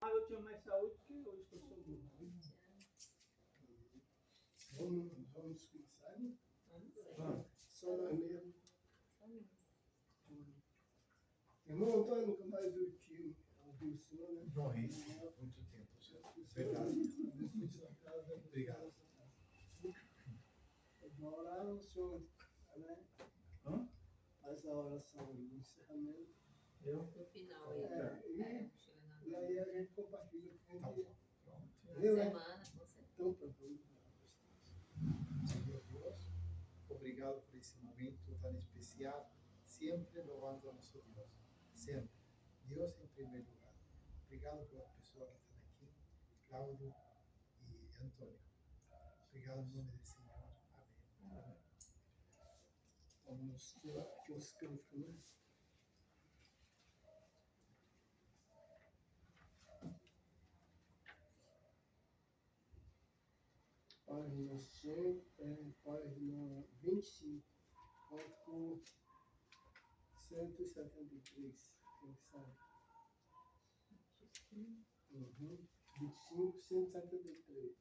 Eu tinha mais saúde que hoje que eu sou burro. Vamos começar? Só nós mesmos. Irmão Antônio, nunca mais viu o time. Ouviu o senhor, né? Não ri, muito tempo já. Verdade. Obrigado. Uma hora o senhor, né? Faz a oração do encerramento. Eu? No final aí. E aí a gente compartilha com o dia. Na semana, com certeza. Então, pronto. Senhor Deus, obrigado por esse momento tão especial, sempre louvando a nosso Deus, sempre. Deus em primeiro lugar. Obrigado pela pessoa que está aqui, Cláudio e Antônio. Obrigado em nome do Senhor. Amém. Vamos tirar aqui os cantos, né? Página 100, página 25, artigo 173, quem sabe? 25, 173.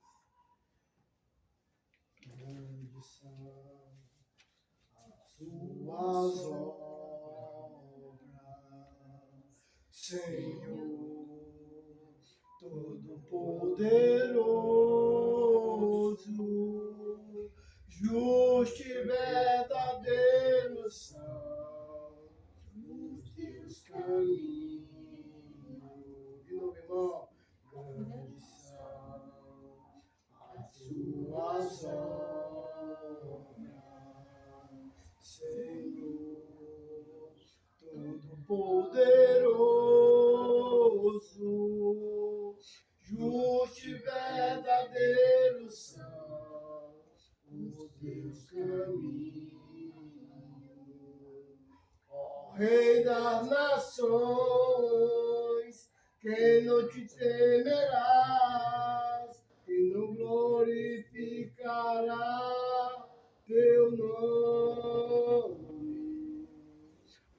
Grande são as suas obras, Senhor, Todo-Poderoso, justo e verdadeiro são os teus caminhos. De novo, irmão. Grandes são as suas obras, Senhor, Todo-Poderoso, justo e verdadeiro são os teus caminhos. Ó Rei das nações, quem não te temerás, quem não glorificará teu nome.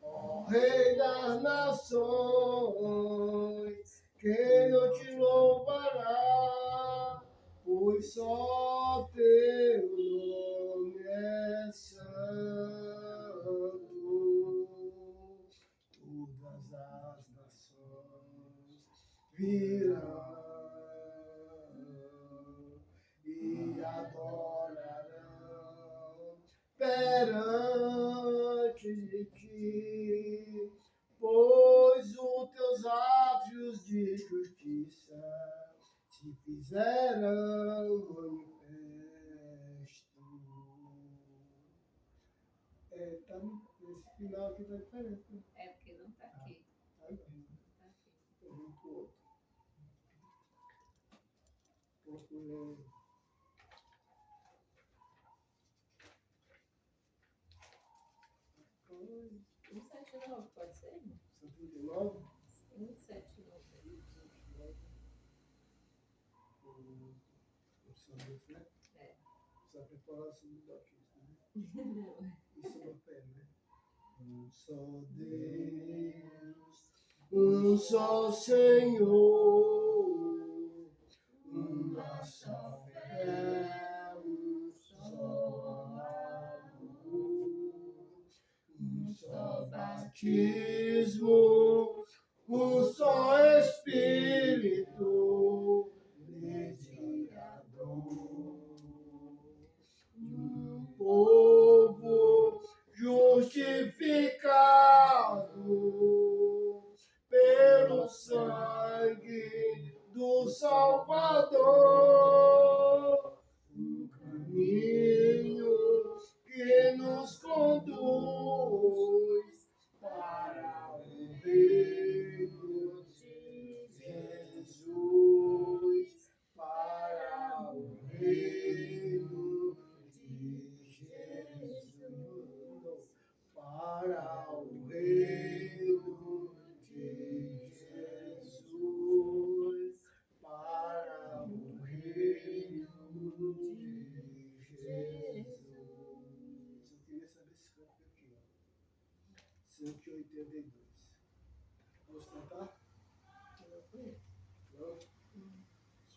Ó Rei das nações, quem não te louvará, pois só teu nome é santo. Todas as nações virão e adorarão perante ti, pois os teus átrios de justiça se fizeram manifesto. Tá nesse final aqui tá diferente, né? É porque não está aqui. Tá bem. Tá aqui. Um pro outro. Procurei. Coisa. 179, pode ser, irmão? 139? 179. Né? É. Só preparar sobre o batismo, né? Não. E sobre a fé, né? Um só Deus, um só Senhor, uma só fé, um só amor, um só batismo, um só Espírito mediador, um povo justificado pelo sangue do Salvador, um caminho que nos conduz para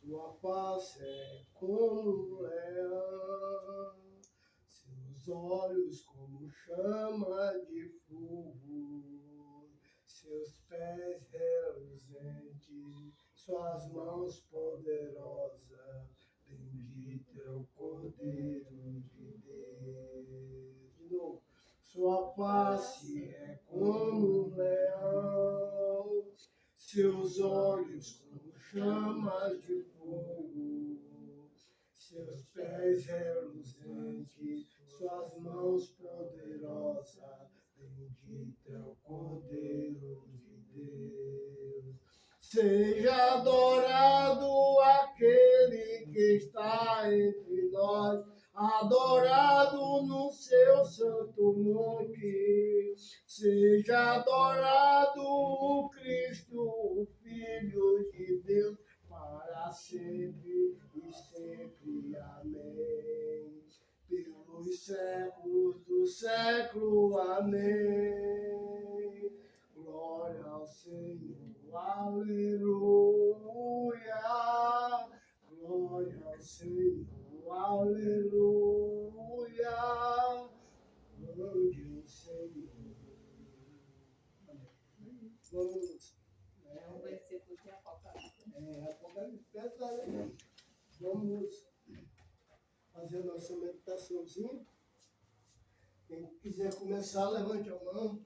Sua face é como um leão, seus olhos como chama de fogo, seus pés reluzentes, suas mãos poderosas. Bendito é o Cordeiro de Deus. De novo. Sua face é como um leão, seus olhos como chamas de fogo, seus pés reluzentes, suas mãos poderosas. Bendito é o Cordeiro de Deus. Seja adorado aquele que está entre nós, adorado no seu santo monte. Seja adorado o Cristo, o Filho de Deus, para sempre e sempre. Amém. Pelos séculos do século. Amém. Glória ao Senhor. Aleluia. Glória ao Senhor. Aleluia. Glória ao Senhor. Vamos. É um versículo de Apocalipse. Apocalipse pesado, né? Vamos fazer a nossa meditaçãozinha. Quem quiser começar, levante a mão.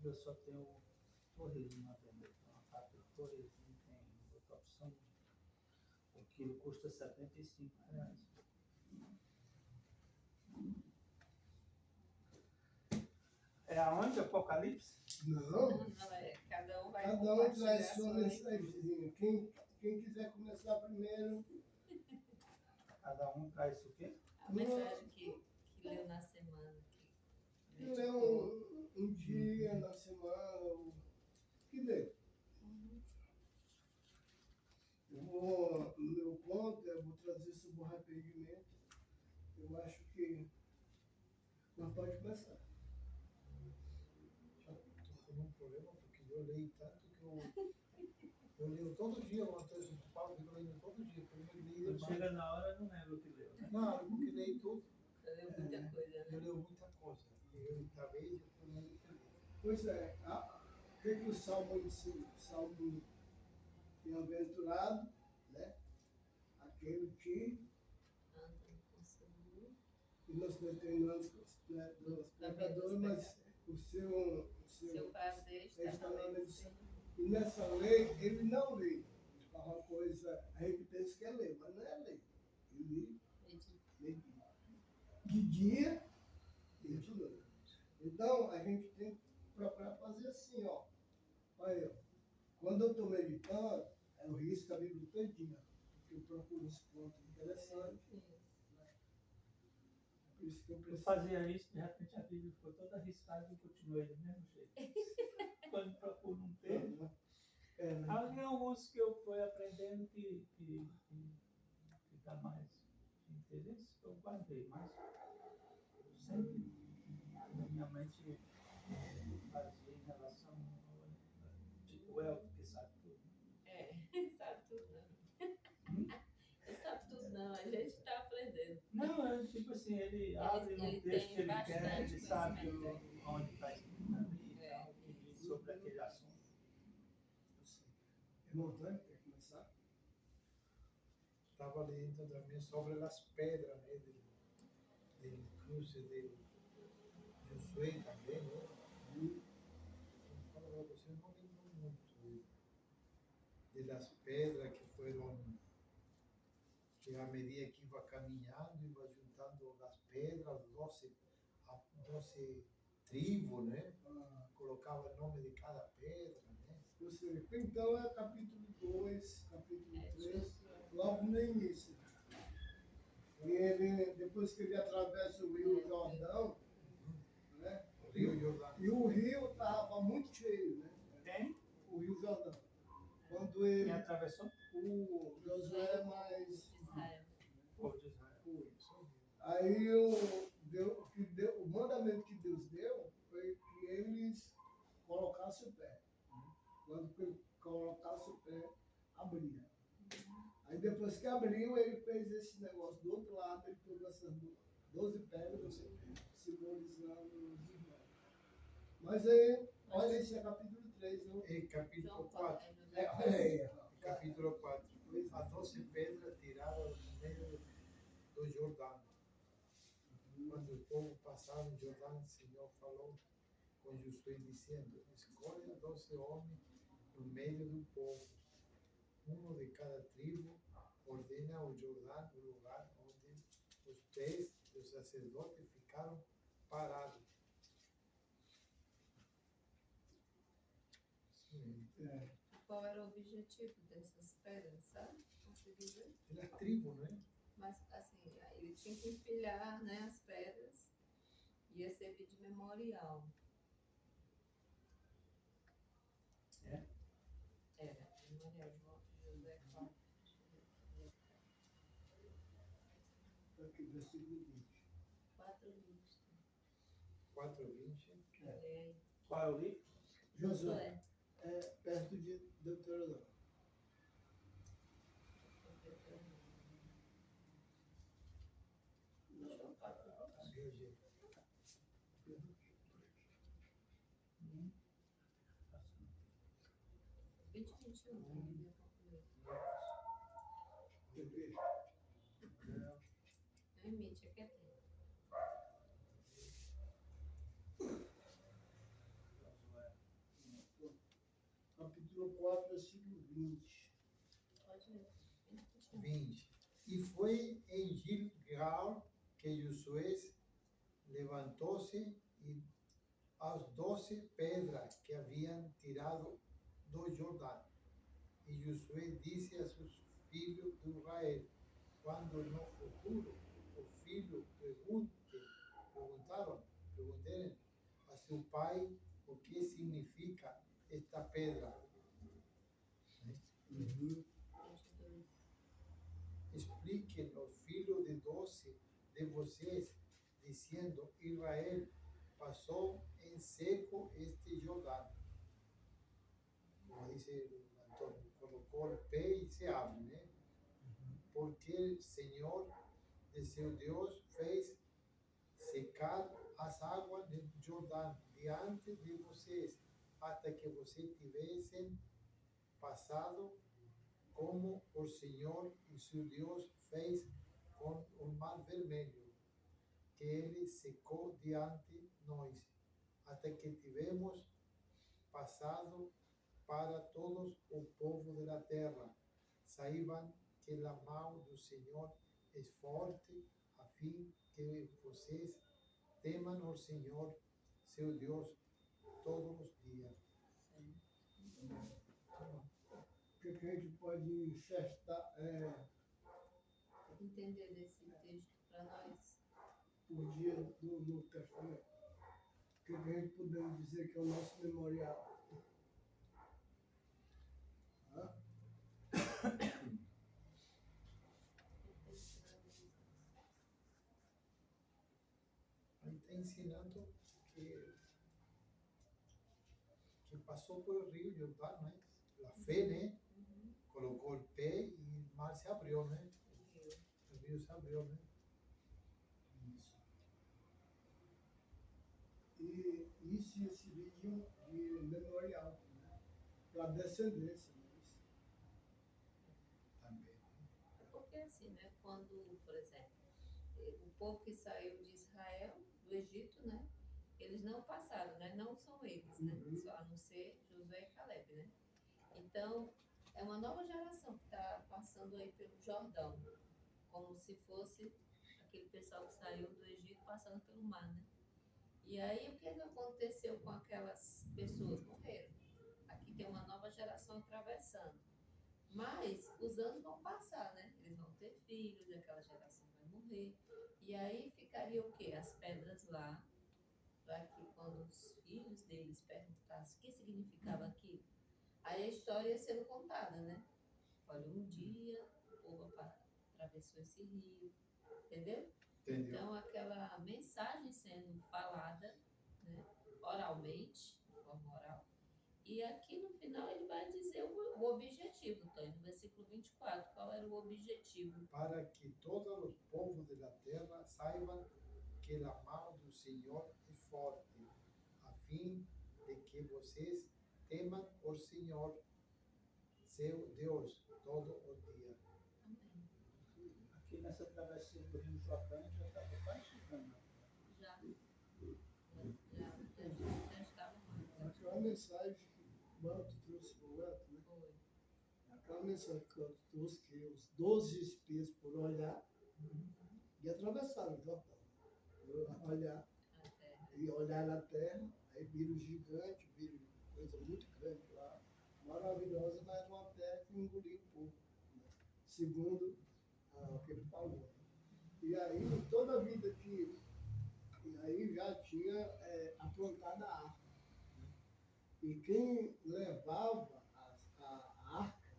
Eu só tenho torresmo na venda. Então, a capa de torresmo tem outra opção. O quilo custa R$75. É aonde? Apocalipse? Não. Não, é, cada um vai Cada um compartilhar traz a sua sua mensagenzinha. Quem quiser começar primeiro. Cada um traz o quê? a mensagem que leu na semana. Que Lê um dia na semana. Que lê? No meu ponto, eu vou trazer sobre o arrependimento. Eu acho que nós pode começar. Estou com um problema porque eu leio tanto que eu leio todo dia o texto de Paulo, eu leio todo dia. Quando chega na hora, não lembra o que leu, né? Não, porque leio tudo. leu muita coisa, Eu né? leio muita coisa. E eu, talvez, eu não leio tudo. Pois é, o que o Salmo ensina? Salmo bem-aventurado, né? Aquele que nos determinamos dos pecadores, mas o Seu prazer está na lei do Senhor. E nessa lei, ele não lê. Ele fala uma coisa, a gente pensa que é lei, mas não é lei. Ele medita. De dia e de noite. Então, a gente tem que procurar fazer assim, ó. Aí, ó. Quando eu estou meditando, eu risco a Bíblia todinha, porque eu procuro uns pontos interessantes. Por isso que eu Eu preciso. fazia isso, de repente a Bíblia ficou toda arriscada e eu continuei do mesmo jeito. Quando procuro um texto. Né? Aí tem alguns que eu fui aprendendo que dá mais interesse, eu guardei, mas sempre na minha mente fazia em relação tipo o Elton que sabe tudo. Sabe tudo não. Ele sabe tudo não, a gente está aprendendo. Não, é tipo assim, ele abre ele no texto tem que ele quer, bastante ele sabe conhecimento. onde está escrito ali e tal, que diz sobre aquele assunto. Irmão Antônio, quer começar? Estava lendo também sobre as pedras, né, del cruce de Josué também, né? Eu falo para você, não lembro muito das pedras que foram, que à medida que iba caminhando, iba juntando as pedras, 12 tribos, né? Colocava o nome de cada pedra, né? Você, então é capítulo 2, capítulo 3, logo no início. E ele, depois que ele atravessa o Rio Jordão, né? O Rio Jordão. E o rio estava muito cheio, né? Quem? O Rio Jordão. Quando ele, Quem atravessou? o Josué mais Israel. O povo de Israel. aí o mandamento que Deus deu foi que eles colocassem o pé. Quando colocasse o pé, abria. Aí depois que abriu, ele fez esse negócio do outro lado, ele pegou essas 12 pedras, simbolizando os irmãos. Mas aí, olha, esse é capítulo 3. El capítulo João 4. Olha aí, Capítulo 4. As 12 pedras tiradas no meio do Jordão. Quando o povo passava no Jordão, o Senhor falou com Josué, dizendo: escolha 12 homens no meio do povo, de cada tribo, ordena o Jordão, o lugar onde os pés dos sacerdotes ficaram parados. Sim. Qual era o objetivo dessas pedras, sabe? Consegui ver? É a tribo, né? Mas, assim, aí ele tinha que empilhar, né, as pedras, ia servir de memorial. É? Era, memorial, José 4. aqui, versículo 20. 4:20. 4:20. Lê aí. Qual é o livro? Josué, perto de Deuteronômio. João 4:20. Hum. 20:21. Quer Quer ver? Emite, quer ter. Capítulo 4, versículo 20. Pode ler. 20:21. 20. E foi em Gilgal que Josué levantou-se e as 12 pedras que haviam tirado do Jordão. E Josué disse a seus filhos de Israel: quando no futuro os filhos perguntarem a seu pai o que significa esta pedra, Uhum. 22. expliquem aos filhos de 12 de vocês, dizendo: Israel passou em seco este Jordão. Como disse o Antônio, colocou o pé e se abre, né? Porque o Senhor, de seu Deus, fez secar as águas do Jordão diante de vocês, até que vocês tivessem passado, como o Senhor e seu Deus fez com o mar vermelho, que ele secou diante de nós, até que tivemos passado. Para todos o povo da terra, saibam que a mão do Senhor é forte, a fim que vocês temam o Senhor, seu Deus, todos os dias. O que a gente pode cestar, Entender desse texto para nós. por dia do Novo Testamento? O que a gente podemos dizer que é o nosso memorial? Hã? Ele está ensinando que passou por o rio Jordão, né? A fé, né? Uhum. Colocou o pé e o mar se abriu, né? Viu? O rio se abriu, né? Isso. E isso ia servir de memorial, né? Para a descendência. Né? Também. Porque assim, né? Quando, por exemplo, o povo que saiu de Israel, do Egito, né? Eles não passaram, né? Não são eles, né? Uhum. Só a não ser Josué e Caleb, né? Então, é uma nova geração que está passando aí pelo Jordão, como se fosse aquele pessoal que saiu do Egito passando pelo mar, né? E aí, o que aconteceu com aquelas pessoas? Morreram. Aqui tem uma nova geração atravessando. Mas os anos vão passar, né? Eles vão ter filhos, e aquela geração vai morrer. E aí ficaria o quê? As pedras lá, para que quando os filhos deles perguntassem o que significava aquilo, aí a história ia sendo contada, né? Olha, um dia o povo atravessou esse rio, entendeu? Entendeu? Então, aquela mensagem sendo falada, né, oralmente, de forma oral, e aqui no final ele vai dizer o objetivo. para que todos os povos da terra saibam que a mão do Senhor é forte, a fim de que vocês temam o Senhor, seu Deus, todo o dia. Amém. Aqui nessa travessia do Rio Jordão já estava quase chegando. Já estava Aquela mensagem que o Walter trouxe para o Walter, né? foi. Aquela mensagem que o Walter trouxe, que os 12 espias por olhar e atravessaram o Jordão. Olhar Até. e olhar na terra, aí viram gigante, viram coisa muito grande lá, maravilhosa, mas uma terra que engoliu um pouco, né? Segundo o que ele falou. Né? E aí, toda a vida que. E aí já tinha aprontada a arca. Né? E quem levava a arca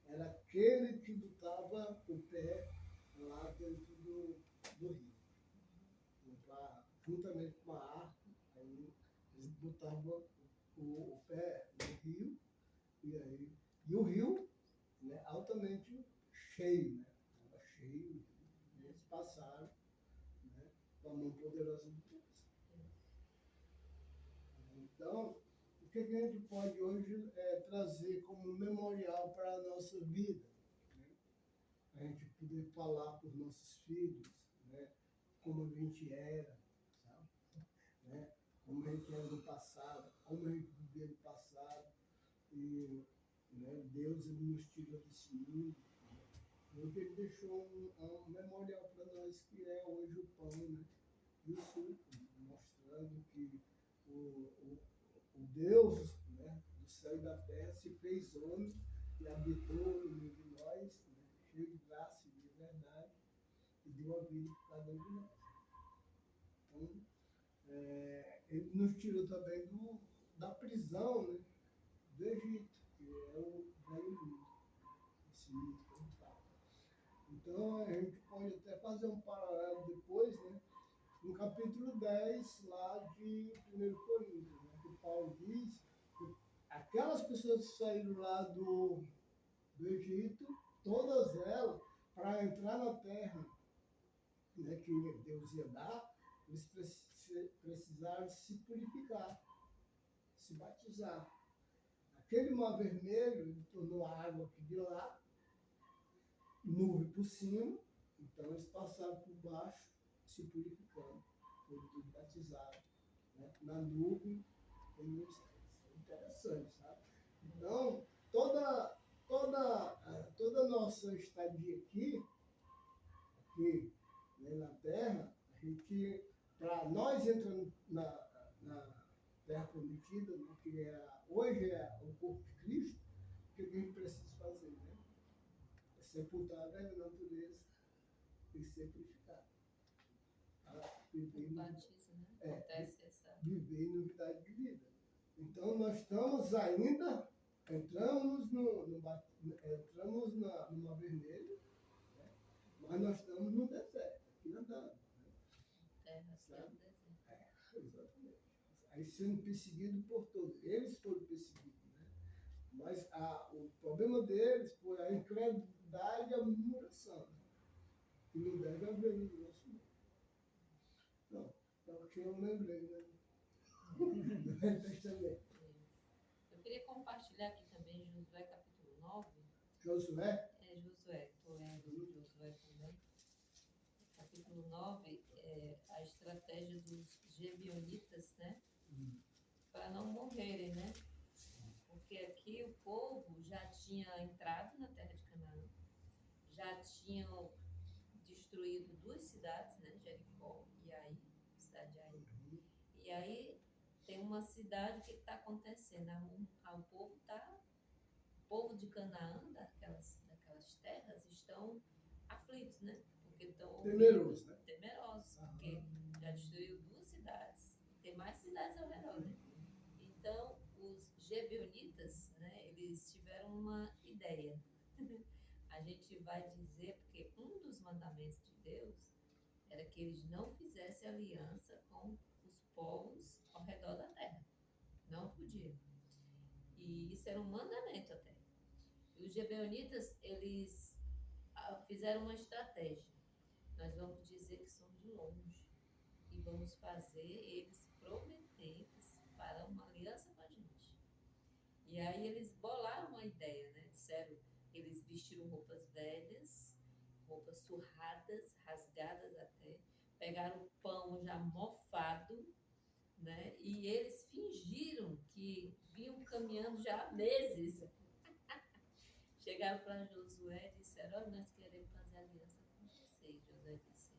era aquele que botava o pé lá dentro do rio. Juntamente com a arca, aí eles botavam o pé no rio, e o rio, né, altamente cheio, né? Estava cheio, e eles passaram, né, com a mão poderosa de Deus. Então, o que a gente pode hoje trazer como memorial para a nossa vida? Né? A gente poder falar para os nossos filhos, né, como a gente era, sabe? Né? Como a gente era no passado, como a gente vivia no passado, e né, Deus ele nos tirou desse mundo. Né? Hoje ele deixou um memorial para nós, que é hoje o pão, né? E o suco, mostrando que o Deus, né, do céu e da terra se fez homem e habitou no meio de nós, né, cheio de graça e de verdade, e deu a vida para cada um de nós. Então, ele nos tirou também da prisão, né, do Egito, que é o velho mundo, esse mundo que a gente fala. Então, a gente pode até fazer um paralelo depois, né, no capítulo 10, lá de 1 Coríntios, né, que Paulo diz que aquelas pessoas que saíram lá do Egito, todas elas, para entrar na terra, né, que Deus ia dar, eles precisaram se purificar, se batizar. Aquele mar vermelho, ele tornou a água aqui de lá, nuvem por cima, então eles passaram por baixo, se purificando, foram tudo batizados, né, na nuvem e nos céus. É interessante, sabe? Então, toda a nossa estadia aqui, né, na Terra, a gente, para nós entrando na Terra Prometida, né, que hoje é o corpo de Cristo, o que a gente precisa fazer, né? É sepultar a velha natureza e ser purificado. Tá? O batismo, né? Acontece essa. Viver em novidade de vida. Então, nós estamos ainda, entramos no Mar Vermelho, né? Mas nós estamos no deserto, aqui andando. Né? Terra que é o deserto. Exatamente. Aí sendo perseguido por todos. Eles foram perseguidos, né? Mas o problema deles foi a incredulidade e a murmuração. Que não deve haver no nosso mundo. Não, porque eu lembrei, né? Do Velho Testamento. Eu queria compartilhar aqui também Josué capítulo 9. Josué? É Josué, estou lendo Josué também. Capítulo 9 é a estratégia dos Gebionitas, né? Para não morrerem, né? Porque aqui o povo já tinha entrado na terra de Canaã, já tinham destruído 2 cidades, né? Jericó e Ai, cidade de Ai. E aí tem uma cidade, o que está acontecendo? O povo de Canaã, daquelas terras, estão aflitos, né? Porque estão Temerosos, né? Temerosos, porque já destruiu 2 cidades. Tem mais cidades ao redor, né? Então, os Gebionitas, né, eles tiveram uma ideia. A gente vai dizer, porque um dos mandamentos de Deus era que eles não fizessem aliança com os povos ao redor da terra. Não podia. E isso era um mandamento até. E os gibeonitas, eles fizeram uma estratégia. Nós vamos dizer que somos de longe e vamos fazer eles prometer que farão uma aliança com a gente. E aí eles bolaram uma ideia, né? Disseram, eles vestiram roupas velhas, roupas surradas, rasgadas até, pegaram o pão já mofado, né? E eles fingiram que vinham caminhando já há meses. Chegaram para Josué e disseram, olha, nós queremos fazer aliança com vocês. Josué disse,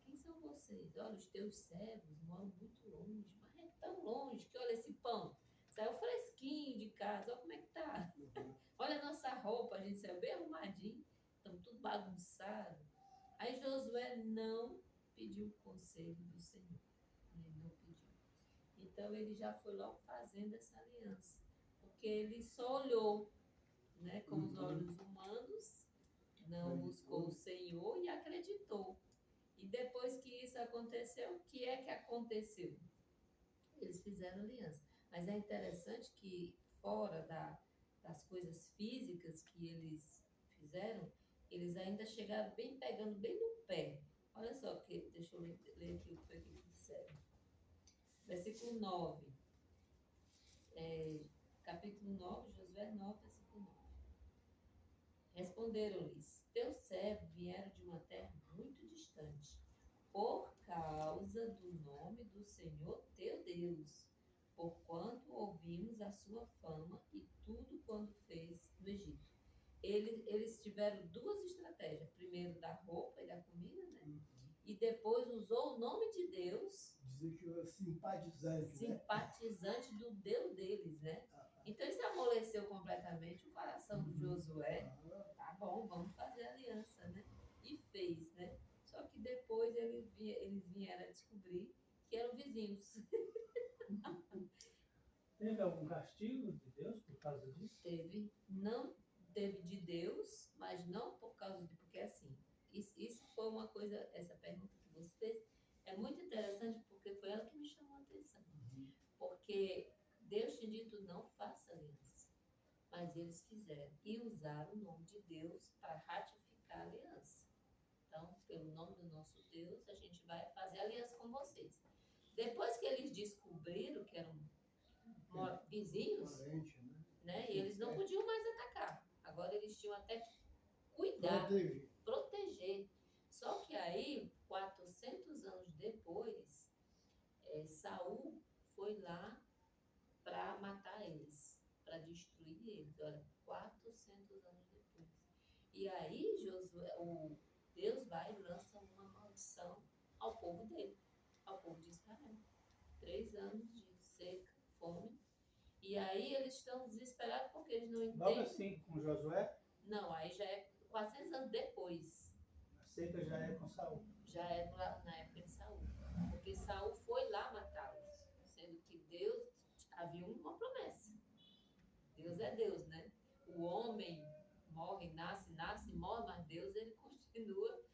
quem são vocês? Olha, os teus servos moram muito longe, mas é tão longe que olha esse pão. Saiu fresquinho de casa, olha como é que tá. Olha a nossa roupa, a gente saiu bem arrumadinho, estamos tudo bagunçado. Aí Josué não pediu conselho do Senhor. Ele não pediu. Então ele já foi logo fazendo essa aliança. Porque ele só olhou, né, com os olhos humanos, não buscou o Senhor e acreditou. E depois que isso aconteceu, o que é que aconteceu? Eles fizeram aliança. Mas é interessante que, fora das coisas físicas que eles fizeram, eles ainda chegaram bem pegando bem no pé. Olha só, deixa eu ler aqui o que foi que eles disseram. Versículo 9. Capítulo 9, Josué 9, versículo 9. Responderam-lhes, teus servos vieram de uma terra muito distante, por causa do nome do Senhor teu Deus, porquanto ouvimos a sua fama e tudo quanto fez no Egito. Eles tiveram duas estratégias, primeiro da roupa e da comida, né? E depois usou o nome de Deus. Dizer que eu simpatizante, simpatizante do Deus deles, né? Então isso amoleceu completamente o coração do Josué. Tá bom, vamos fazer aliança, né? E fez, né? Só que depois eles vieram a descobrir que eram vizinhos. Teve algum castigo de Deus por causa disso? Teve, não teve de Deus, mas não por causa de, porque assim, isso foi uma coisa, essa pergunta que você fez, é muito interessante porque foi ela que me chamou a atenção. Porque Deus tinha dito não faça aliança, mas eles fizeram e usaram o nome de Deus para ratificar a aliança. Então, pelo nome do nosso Deus, a gente vai fazer aliança com vocês. Depois que eles descobriram que eram vizinhos, né, e eles não podiam mais atacar. Agora eles tinham até que cuidar, proteger. Só que aí, 400 anos depois, Saul foi lá para matar eles, para destruir eles. Olha, 400 anos depois. E aí, Deus vai e lança uma maldição ao povo dele, ao povo de Israel. 3 anos de seca, fome. E aí eles estão desesperados porque eles não entendem. Logo assim, com Josué? Não, aí já é 400 anos depois. A seca já é com Saul. Já é na época de Saul. Porque Saul foi lá matá-los, sendo que Deus havia uma promessa. Deus é Deus, né? O homem morre, nasce, morre, mas Deus ele continua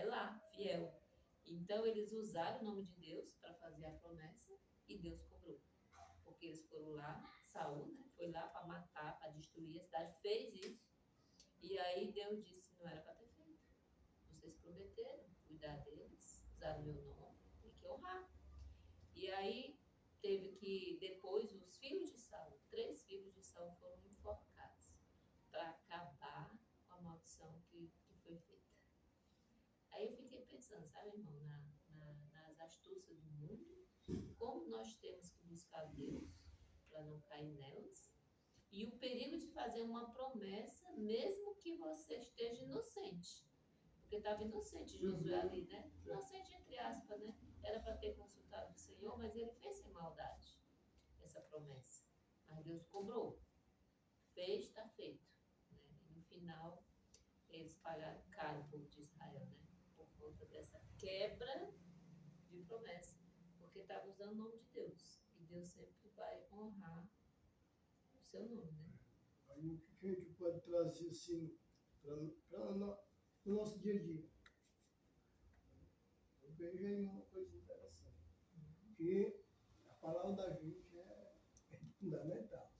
lá, fiel. Então eles usaram o nome de Deus para fazer a promessa e Deus cobrou. Porque eles foram lá, Saul, né, foi lá para matar, para destruir a cidade, fez isso. E aí Deus disse, não era para ter feito. Vocês prometeram cuidar deles, usaram meu nome, tem que honrar. E aí teve que, depois, os filhos de Saul, 3 filhos de Saul foram enforcados para acabar com a maldição que foi feita. Aí eu fiquei pensando, sabe, irmão, nas astúcias do mundo, como nós temos que buscar Deus para não cair nelas, e o perigo de fazer uma promessa, mesmo que você esteja inocente. Porque estava inocente Josué ali, né? Inocente entre aspas, né? Era para ter consultado o Senhor, mas ele fez sem maldade essa promessa. Mas Deus cobrou. Fez, está feito. Né? E no final, eles pagaram caro o povo de Israel, né? Por conta dessa quebra de promessa. Porque estava usando o nome de Deus. E Deus sempre vai honrar o seu nome, né? Aí o que a gente pode trazer assim para o nosso dia a dia? Eu vejo aí uma coisa interessante. Que a palavra da gente é fundamental.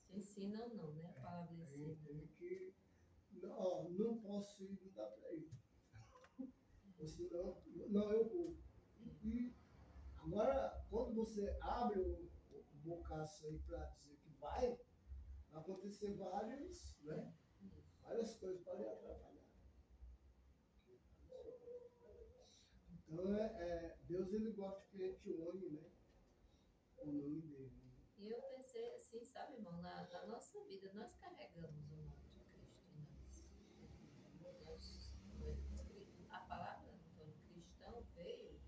Sim, ensina ou não, né? A palavra A ensina. gente tem que. Não, ó, não posso ir, não dá para ir. Ou senão, não, eu vou. E agora, quando você abre o bocaço aí para dizer que vai acontecer né, várias coisas podem atrapalhar. Então, Deus ele gosta que a gente honre, né, o nome dele. E eu pensei assim, sabe, irmão, na nossa vida, nós carregamos o nome de Cristo em nós. A palavra, Antônio, cristão veio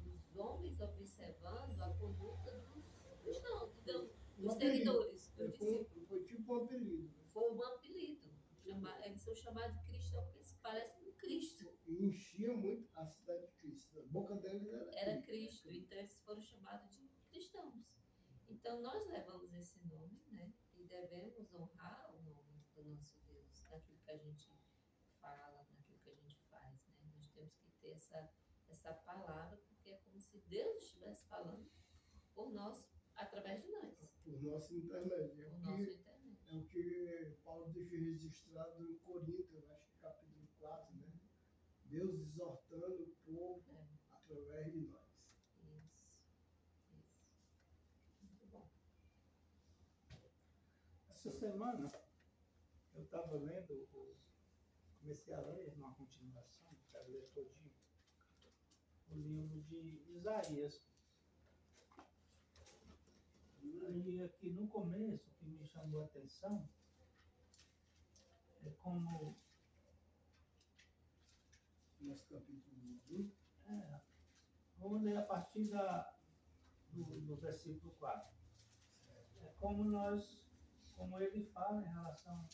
dos homens observando a conduta dos cristãos, dos seguidores, dos discípulos. Foi tipo um apelido. Foi um apelido. Eles são chamados de cristão porque se parecem com Cristo. E enchia muito a cidade de Cristo. A boca deles Era Cristo, então eles foram chamados de cristãos. Então nós levamos esse nome, né? E devemos honrar o nome do nosso Deus, naquilo que a gente fala, naquilo que a gente faz, né? Nós temos que ter essa palavra, porque é como se Deus estivesse falando por nós, através de nós. Por nosso intermédio. Por nosso intermédio. É o que Paulo deixa registrado em Coríntios, acho que capítulo 4, né? Deus exortando o povo através de nós. Isso. Muito bom. Essa semana eu estava lendo, comecei a ler uma continuação, quero ler todinho, o livro de Isaías. E aqui no começo, o que me chamou a atenção é como. Nosso capítulo 1. Vamos ler a partir do versículo 4. É como ele fala em relação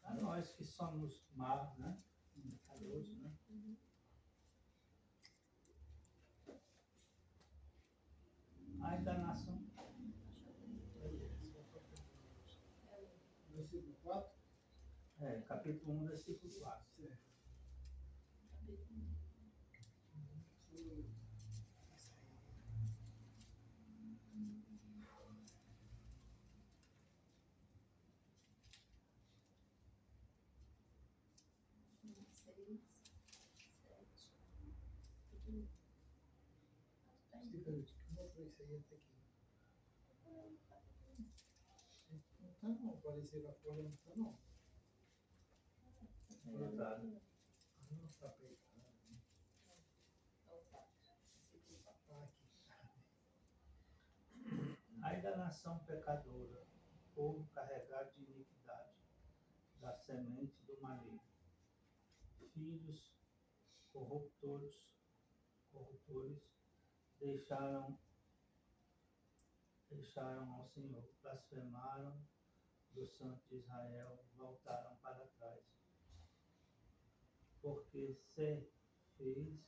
a nós que somos maus, né? Pecadores, né? Ai da nação. Versículo 4? Capítulo 1, versículo 4. Certo. Mostra isso aí até aqui. Não apareceu na folha, não está não. Exato. Não está apertado. Ai da nação pecadora, povo carregado de iniquidade, da semente do maligno. Filhos corruptores deixaram ao Senhor, blasfemaram do Santo de Israel, voltaram para trás. Porque se fez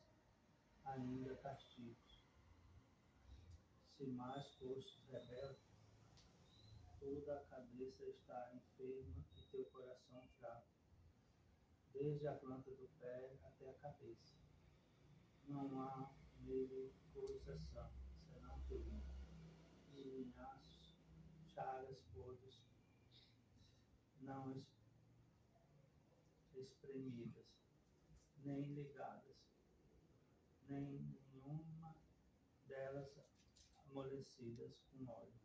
ainda castigos. Se mais fostes rebelde, toda a cabeça está enferma e teu coração fraco, desde a planta do pé até a cabeça. Não há nele coisa sã, senão ferida, e linhaços, chagas podres, não espremidas, nem ligadas, nem nenhuma delas amolecidas com óleo.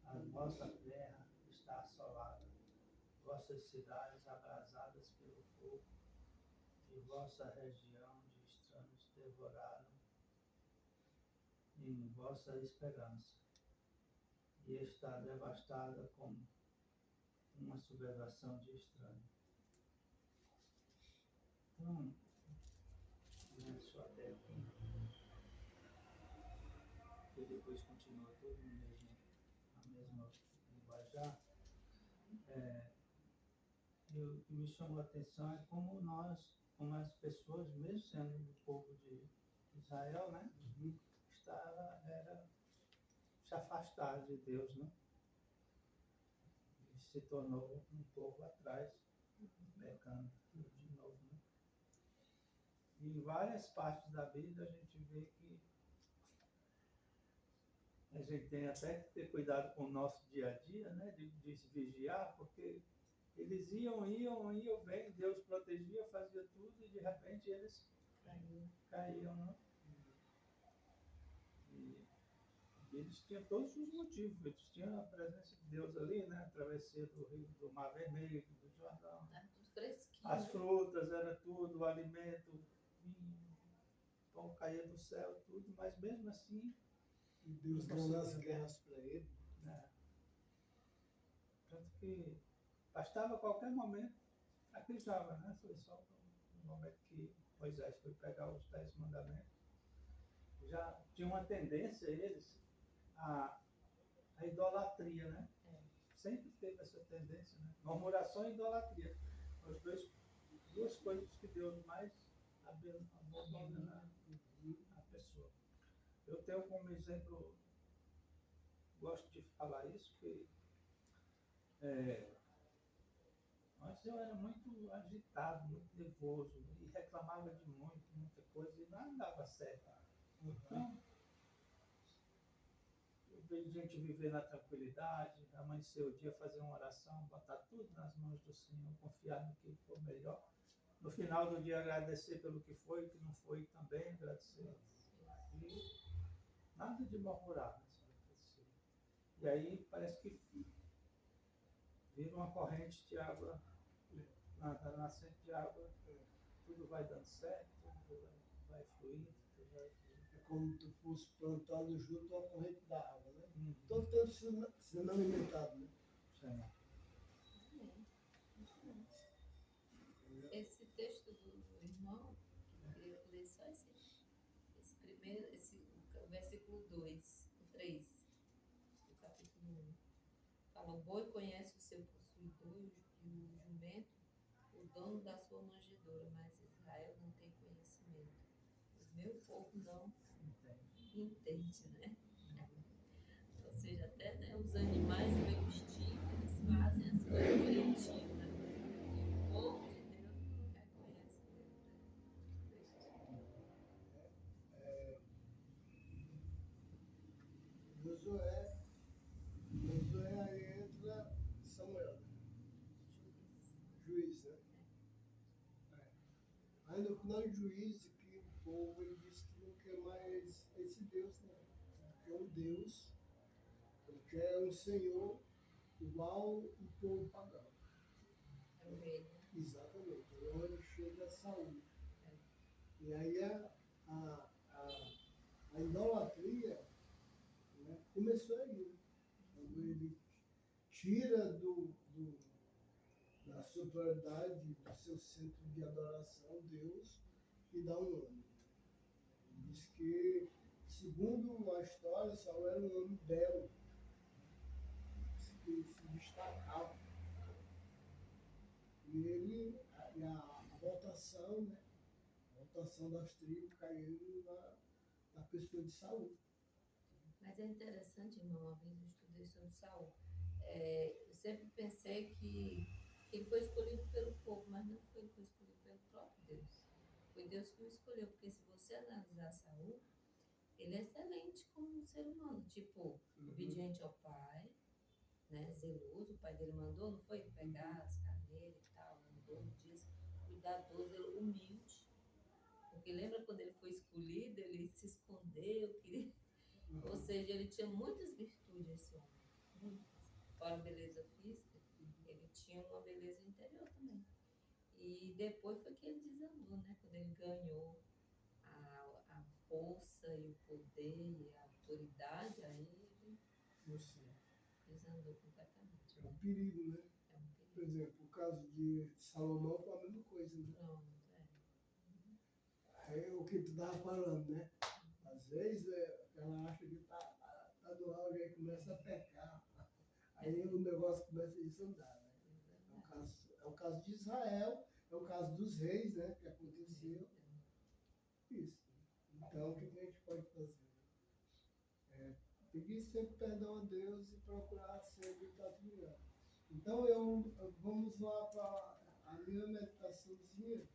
A vossa terra está assolada, vossas cidades abrasadas pelo fogo, e vossa região de estranhos devoraram em vossa esperança, e está devastada como uma sublevação de estranho. Então, começo até aqui, e depois continua tudo na mesma linguajar. E o que me chamou a atenção é como as pessoas, mesmo sendo do povo de Israel, né, se afastaram de Deus, né? E se tornou um povo atrás, pecando de novo, né? E em várias partes da Bíblia a gente vê que a gente tem até que ter cuidado com o nosso dia a dia, né? De se vigiar, porque eles iam bem, Deus protegia, fazia tudo e de repente eles caíam, né? E eles tinham todos os motivos, eles tinham a presença de Deus ali, né? A travessia do rio, do Mar Vermelho, do Jordão. Tá tudo fresquinho. As frutas, era tudo, o alimento, vinho, pão caía do céu, tudo, mas mesmo assim, E Deus dando as guerras para ele. né? Tanto que bastava qualquer momento, aqui estava, né? Foi só no momento que Moisés foi pegar os 10 mandamentos. Já tinha uma tendência eles a idolatria, né? Sempre teve essa tendência, né? Murmuração e idolatria. As duas coisas que Deus mais abandona na pessoa. Eu tenho como exemplo, gosto de falar isso, que antes eu era muito agitado, muito nervoso, e reclamava de muita coisa, e nada dava certo. Então, eu vejo gente viver na tranquilidade, amanhecer o dia, fazer uma oração, botar tudo nas mãos do Senhor, confiar no que for melhor. No final do dia, agradecer pelo que foi, o que não foi também, agradecer. E nada de murmurar. E aí parece que vira uma corrente de água, na nascente de água, tudo vai dando certo, tudo vai fluindo, tudo vai fluindo. É como tu fosse plantado junto a uma corrente da água, né? Uhum. Todo tempo sendo alimentado, né? Sim. Esse texto do irmão, eu queria ler só esse primeiro, o versículo 2, o 3, do capítulo 1. Fala, o boi conhece o seu possuidor e o jumento, o dono da sua manjedoura, mas Israel não tem conhecimento. O meu povo não entende, né? Ou seja, até né, os animais meio instinto, eles fazem as coisas direitinho, né? E o povo de Deus não reconhece Deus, Josué aí entra Samuel, né? Juiz, né? Aí no final de juízo, que o povo ele disse que não quer mais esse Deus, não. É um Deus, ele quer um Senhor igual o povo pagão. É o rei, né? Exatamente. É onde chega a Saúl. E aí a idolatria, né, começou aí, né? Quando ele tira da sua prioridade, do seu centro de adoração, Deus, e dá um nome. Diz que, segundo a história, Saul era um homem belo, que se destacava. E ele, a votação, né? A votação das tribos caiu na pessoa de Saul. Mas é interessante, irmão, uma vez eu estudei sobre Saul. Eu sempre pensei que ele foi escolhido pelo povo, mas não foi, ele foi escolhido pelo próprio Deus. Foi Deus que o escolheu, porque se você analisar Saul, ele é excelente como um ser humano, tipo, obediente ao pai, né, zeloso, o pai dele mandou, não foi? Pegar as carneiras e tal, mandou, disse, cuidadoso, humilde. Porque lembra quando ele foi escolhido, ele se escondeu, queria... Ou seja, ele tinha muitas virtudes, esse homem. Muitas. Fora a beleza física, ele tinha uma beleza interior também. E depois foi que ele desandou, né? Quando ele ganhou a força e o poder e a autoridade, aí ele desandou completamente. É um perigo, né? É um Por perigo. exemplo, o caso de Salomão foi a mesma coisa, né? Pronto, Aí o que tu estava falando, né? Às vezes ela acha que tá do auge, aí começa a pecar. Aí o negócio começa a desandar, né? É o caso de Israel, é o caso dos reis, né? Que aconteceu. Isso. Então, o que a gente pode fazer? Pedir sempre perdão a Deus e procurar sempre estar tudo bem. Então, vamos lá para a minha meditaçãozinha.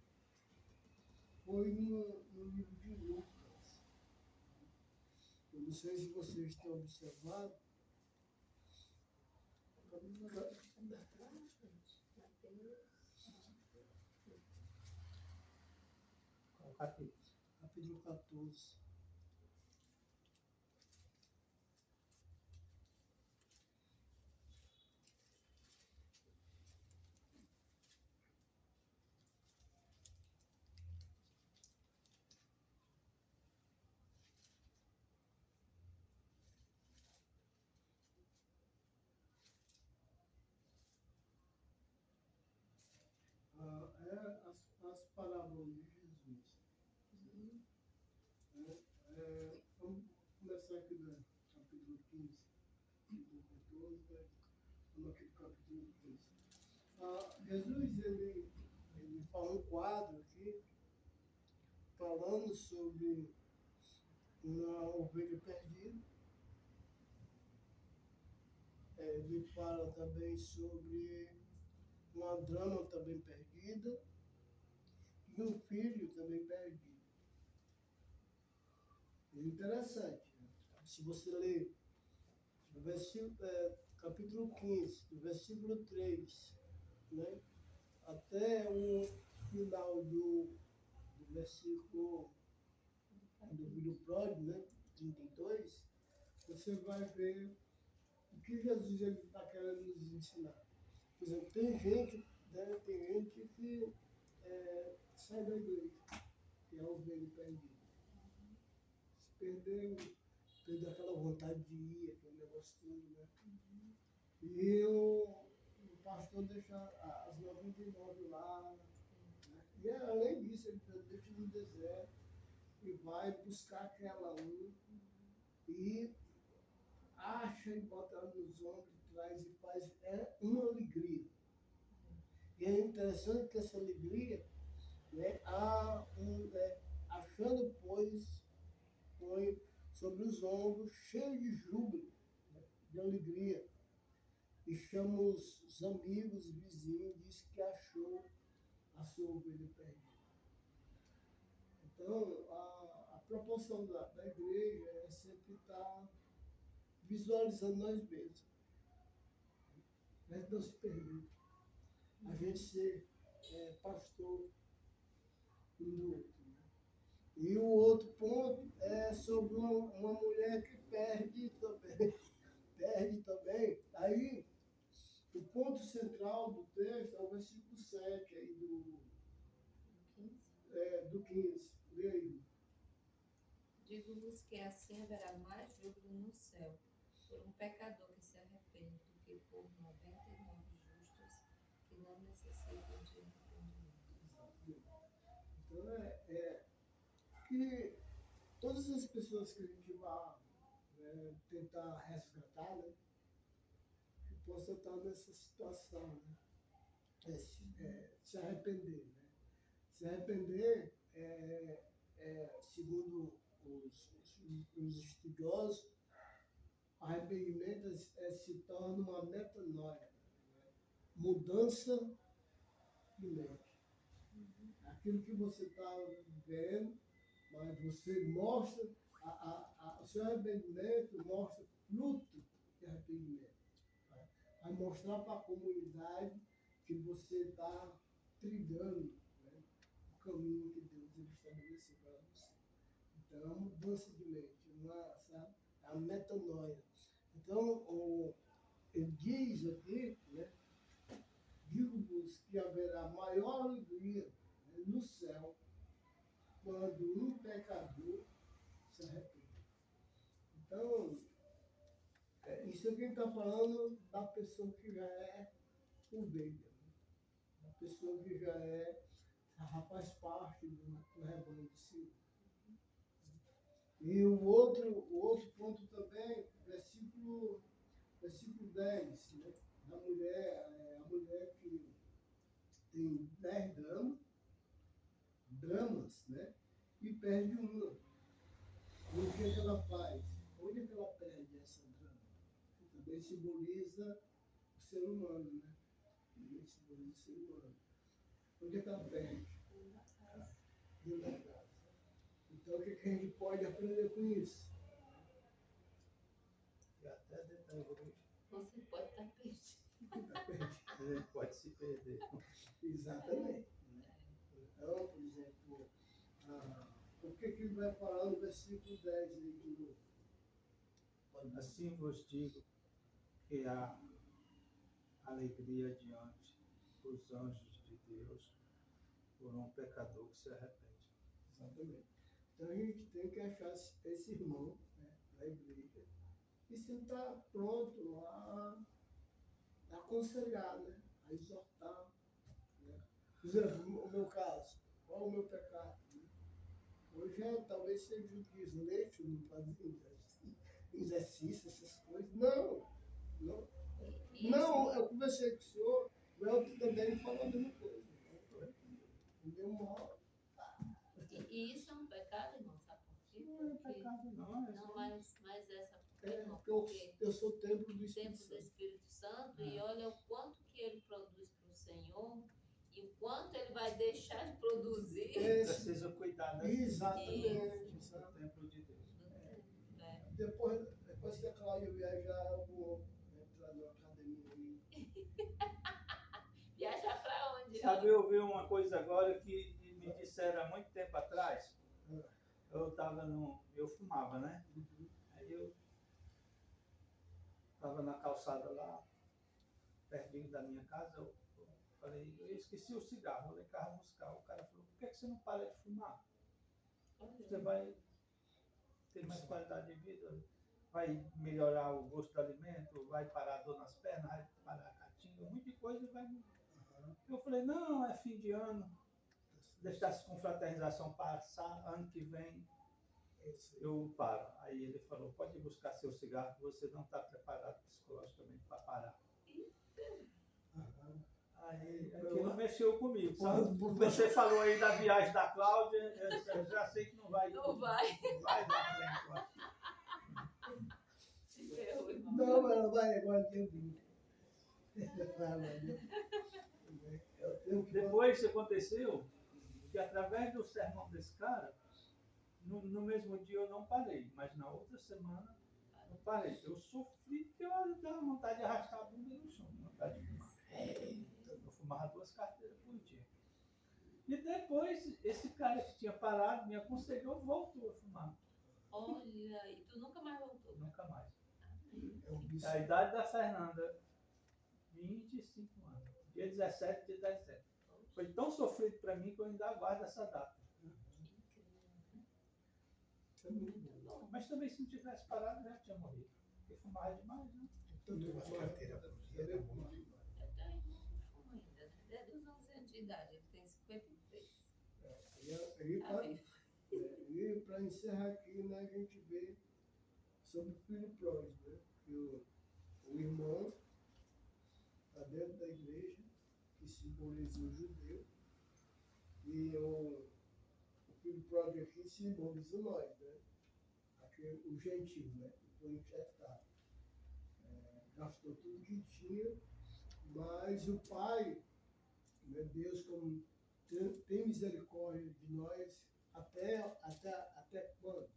Foi no livro de Lucas. Quando o Não sei se vocês têm observado. Qual capítulo? Capítulo 14. As parábolas de Jesus. Vamos começar aqui no capítulo 15, capítulo 14, vamos aqui no capítulo 15. Jesus, ele fala um quadro aqui, falando sobre uma ovelha perdida. Ele fala também sobre uma drama também perdida e um filho também perdido. É interessante. Se você ler do capítulo 15, do versículo 3, né, até o final do versículo do filho pródigo, né, 32, você vai ver o que Jesus está querendo nos ensinar. Por exemplo, tem gente que sai da igreja, que é ovelha perdida. Perdeu aquela vontade de ir, aquele negócio todo, né? E o pastor deixa as 99 lá, né? E além disso, ele deixa no deserto e vai buscar aquela e acha e bota ela nos ombros, traz e faz uma alegria. E é interessante que essa alegria, né, achando, pois, põe sobre os ombros, cheio de júbilo, né, de alegria. E chama os amigos, vizinhos, diz que achou a sua ovelha perdida. Então, a proporção da igreja é sempre estar visualizando nós mesmos. Mas não se perder. A gente ser pastor um do outro. Né? E o outro ponto é sobre uma mulher que perde também. Perde também. Aí, o ponto central do texto é o versículo 7 aí do 15. Lê aí. Digo-vos que assim haverá mais júbilo no céu por um pecador que se arrepende do que por 99 justos que não necessitam de arrependimento. Então, que todas as pessoas que a gente vai tentar resgatar, né, que possam estar nessa situação, né, se arrepender. Né? Se arrepender, segundo os estudiosos, arrependimento se torna uma metanoia, né? Mudança de mente. Aquilo que você está vivendo, mas você mostra, o seu arrependimento mostra fruto de arrependimento. Tá? Vai mostrar para a comunidade que você está trilhando, né, o caminho que Deus estabeleceu para você. Então, é uma mudança de mente, sabe? É a metanoia. Então, ele diz aqui, né, digo-vos que haverá maior alegria, né, no céu quando um pecador se arrepende. Então, isso aqui está falando da pessoa que já é ovelha, né? Da pessoa que já faz parte do rebanho de si. E o outro ponto também, versículo 10, né? A mulher que tem 10 dramas, né? E perde uma. E o que ela faz? Onde é que ela perde essa drama? Que também simboliza o ser humano, né? Também simboliza o ser humano. Onde é que ela perde? Dentro da casa. Então, o que a gente pode aprender com isso? até dentro da igreja. Você pode estar perdido. A gente pode se perder. Exatamente. Então, por exemplo, o que ele vai falar no versículo 10 aí de novo? Assim vos digo que há alegria diante dos anjos de Deus por um pecador que se arrepende. Exatamente. Então a gente tem que achar esse irmão, né, na igreja e sentar pronto a aconselhar, né, a exortar. Né. Por exemplo, o meu caso, qual é o meu pecado? Né? Hoje talvez seja o desleixo, não fazer exercício, essas coisas. Não, não. Não, eu conversei com o senhor, o Elton também falou a mesma coisa. O meu modo. E isso é um pecado, irmão, sabe por quê? Não é pecado, não. É Não, só- mas essa por quê, irmão? Porque eu sou templo do O Espírito templo do Santo. Espírito Santo e olha o quanto que ele produz para o Senhor e o quanto ele vai deixar de produzir Precisa cuidar da Exatamente. do templo de Deus. do tempo. É. Depois que a Cláudia viajar, eu vou entrar na academia aí. Viajar para onde? Sabe, eu vi uma coisa agora que me disseram há muito tempo atrás. Eu fumava, né? Aí eu estava na calçada lá, pertinho da minha casa, eu falei, eu esqueci o cigarro, eu falei, carro buscar. O cara falou, por que você não para de fumar? Você vai ter mais qualidade de vida, vai melhorar o gosto do alimento, vai parar a dor nas pernas, vai parar a catinga, um monte de coisa vai mudar. Eu falei, não, é fim de ano, deixar essa confraternização passar, ano que vem eu paro. Aí ele falou, pode buscar seu cigarro, você não está preparado psicologicamente para parar. Aí aquilo mexeu comigo. Quando você falou aí da viagem da Cláudia, eu já sei que não vai. Não vai. Não vai dar frente, eu acho. Se ferrou, irmão. Não, ela vai agora que eu vim. Depois isso aconteceu que através do sermão desse cara, no mesmo dia eu não parei, mas na outra semana eu parei. Eu sofri que eu dava vontade de arrastar a bunda no chão, vontade de fumar. Eu fumava 2 carteiras por dia. E depois, esse cara que tinha parado me aconselhou, voltou a fumar. Olha, e tu nunca mais voltou. Nunca mais. É um bicho. A idade da Fernanda, 25 anos. Dia 17, dia 17. Foi tão sofrido para mim que eu ainda aguardo essa data. Muito bom. Mas também se não tivesse parado, já tinha morrido. Porque fumava demais, né? Duas carteiras por dia, tá bom. Eu tenho irmão que fuma ainda, né? Desde os 11 anos de idade, ele tem 53. Tá vivo. E para encerrar aqui, né, a gente vê sobre o filho pródigo, né? Que o irmão está dentro da igreja, que simboliza o judeu, e o filho pródigo aqui simboliza nós, né? Aqui, o gentil, né? Que foi infectado. Gastou tudo que tinha, mas o pai, né, Deus, como tem misericórdia de nós, até quando?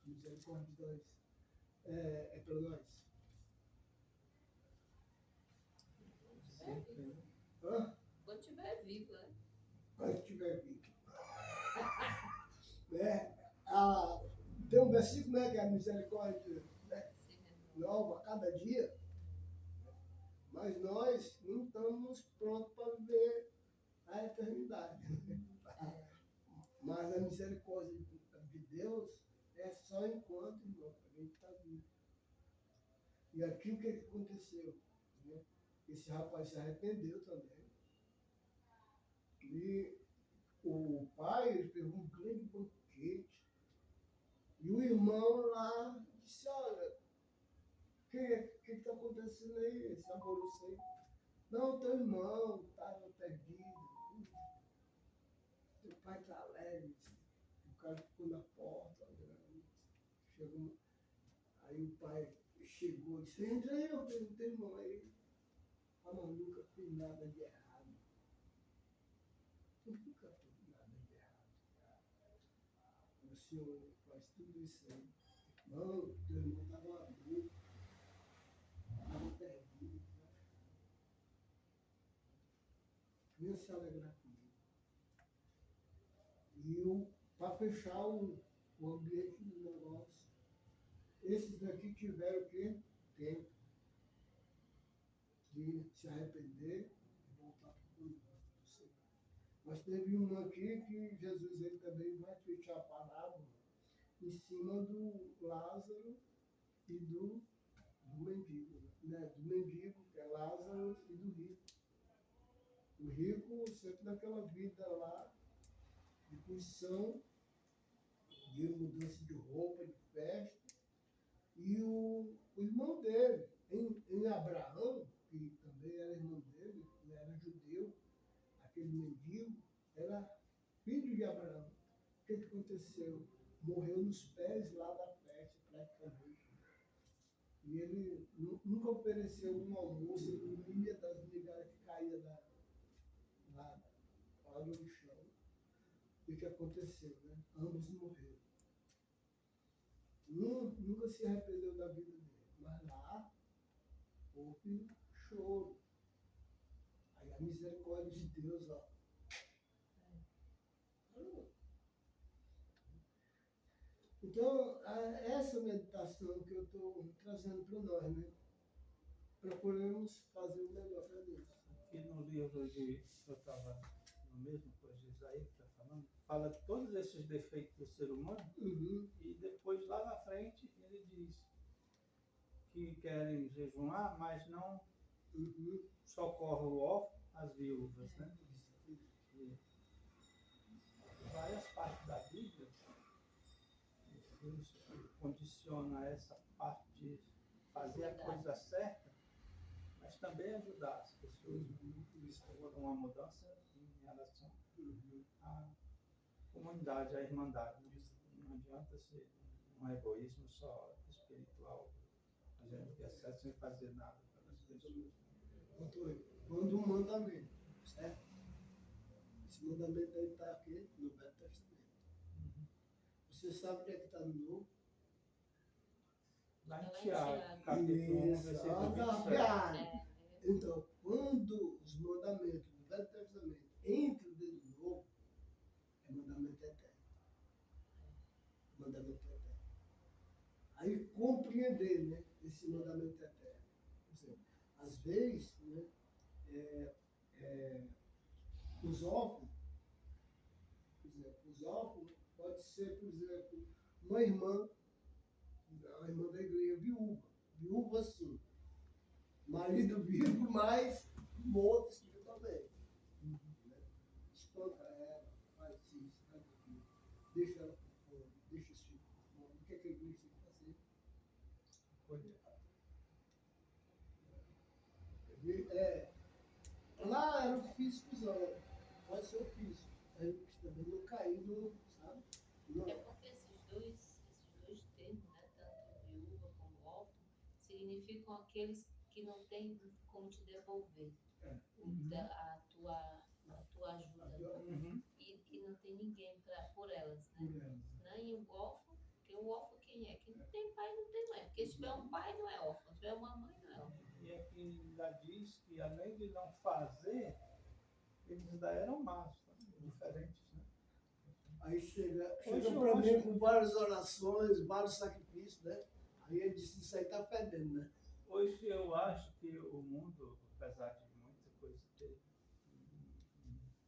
A misericórdia de nós é para nós. Hã? Quando tiver vivo, né? Quando estiver vivo. Né? Tem um versículo, né, que é a misericórdia, né, nova a cada dia, mas nós não estamos prontos para viver a eternidade. Mas a misericórdia de Deus é só enquanto, irmão, a gente está vivo. E aqui o que aconteceu? Né? Esse rapaz se arrependeu também. E o pai ele fez um grande banquete. E o irmão lá disse, olha, o que está acontecendo aí? Esse alvoroço aí. Não, teu irmão estava perdido. Teu pai está alegre. O cara ficou na porta. Né? Chegou, aí o pai chegou e disse, entra aí, eu perguntei, irmão, aí. Ah, mas nunca fiz nada de errado. Eu nunca fiz nada de errado. O senhor faz tudo isso aí. Não, teu irmão estava louco. venha se alegrar comigo. E para fechar o ambiente do negócio, esses daqui tiveram o quê? Tempo de se arrepender e voltar para o caminho do Senhor. Mas teve um aqui que Jesus ele também vai fechar a parábola em cima do Lázaro e do mendigo, né? Do mendigo, que é Lázaro, e do rico. O rico sempre naquela vida lá, de curtição, de mudança de roupa, de festa. E o irmão dele, em Abraão, que também era irmão dele, ele era judeu, aquele mendigo, era filho de Abraão. O que aconteceu? Morreu nos pés lá da festa, praticamente. E ele nunca ofereceu um almoço, ele comia das migalhas que caía lá no chão. O que aconteceu, né? Ambos morreram. Um nunca se arrependeu da vida dele, mas lá houve choro. Aí a misericórdia de Deus, ó. Então, essa meditação que eu estou trazendo para nós, né? Procuramos fazer o melhor para Deus. Aqui no livro de, eu estava no mesmo coisa de Isaías que está falando, fala todos esses defeitos do ser humano, Uhum. e depois lá na frente ele diz que querem jejuar, mas não socorre o órfão, as viúvas, né? E várias partes da Bíblia, Deus condiciona essa parte de fazer a coisa certa, mas também ajudar as pessoas. Isso é uma mudança em relação à comunidade, à irmandade. Não adianta ser um egoísmo só espiritual, a gente quer certo sem fazer nada pelas pessoas. Quando um mandamento, certo? Esse mandamento aí está aqui no Velho Testamento. Você sabe o que é que está no Novo? Lá em Tiago, capítulo 1, versículo 27. Então, quando os mandamentos do Velho Testamento entram dentro do Novo, é mandamento eterno. Mandamento eterno. Aí compreender, né, esse mandamento eterno. Às vezes, né, os órfãos, pode ser, por exemplo, uma irmã da igreja viúva sim, marido vivo, mas morto sim também. Né? Espanca ela, faz isso, faz aquilo, deixa ela por fora, deixa os filhos por fora. O que é que a igreja tem que fazer? Lá era o físicozão, pode ser o físico. Aí também não cair no, sabe? Não. É porque esses dois termos, né, tanto viúva como órfão, significam aqueles que não têm como te devolver a tua ajuda. Uhum. E não tem ninguém por elas, né? Nem o órfão, porque o órfão quem é? Que não tem pai, não tem mãe. Porque se tiver um pai, não é órfão. Se tiver uma mãe, não é órfão. E aqui já diz que além de não fazer, eles ainda eram más, diferentes, né? Aí chega Hoje eu para mim acho- com várias orações, vários sacrifícios, né? Aí ele disse, isso aí tá fedendo, né? Hoje eu acho que o mundo, apesar de muita coisa ter